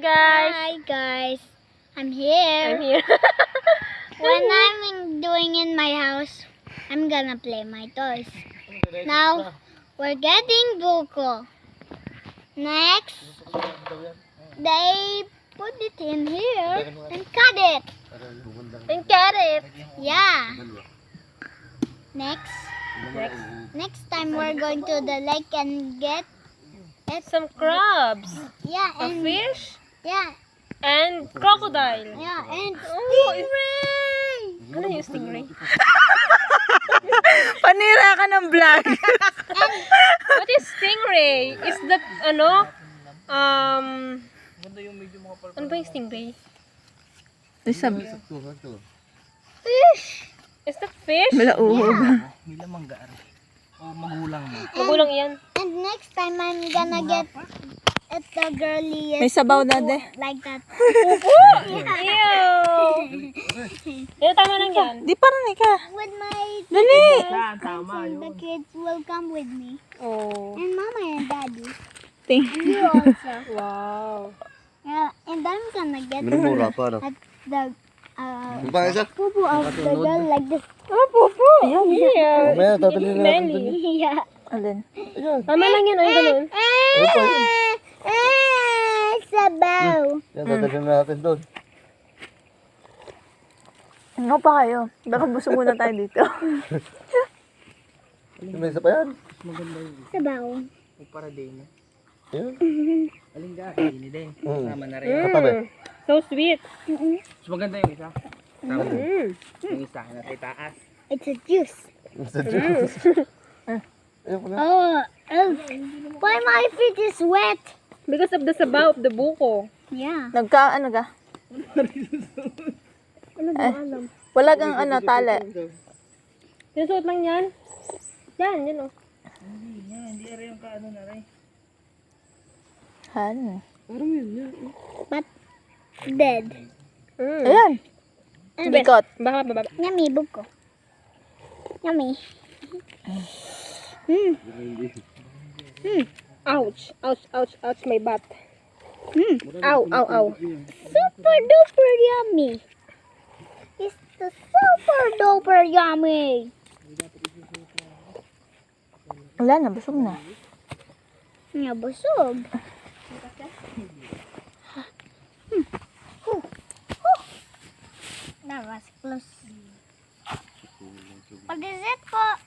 guys. Hi guys, I'm here. I'm here. When doing in my house, I'm gonna play my toys. Now, we're getting buko. Next, they put it in here and cut it. And carrot. Yeah. Next time we're going to the lake and get Some crabs. yeah A and fish. yeah And crocodile. yeah and Oh, stingray. Ano yung stingray? Panira ka ng vlog. What is stingray? Is that, ano ba yung stingray? Fish. Is that fish? Malauhog. Magulang yan. And next time I'm gonna get at the girliest May sabaw na de. like that. Ew! Ew, tama lang yan. Di parang ka. With my Dali. and the kids will come with me. Oh. And mama and daddy. Ting. And you also. Wow. Yeah, and I'm gonna get Minumura pa, no? at the Ano pa isa? poo of the girl like this. Oh, pupo. Yeah. Mamaya, tatali na natin dun. Yeah. Alin? Tama lang yan. Ay, ganun. Ano pa yun? Sabaw. Yan, tatali na natin doon. Ano pa kayo? Baka busog muna tayo dito. May isa pa yan. Sabaw. Ayun. Sama na rin. Katabi. So sweet. Mas maganda yung isa. Yung isa na sa taas. It's a juice. Sa juice. Ayun pala. Oh, why my feet is wet? Because of the sabaw of the buko. Yeah. Ano ka? Ano ba alam? Wala kang tali. Sinusuot lang yan. Yan oh. Hindi rin yung kaano na rin. Han. But dead. Ayan. Bikot. Baka baba. Yummy buko. Yummy. Ouch. Ouch, ouch, ouch, my butt. Ow, ow, ow. Super duper yummy. It's the super duper yummy. Wala na, busog na. Nabusog. That was close. What is it po?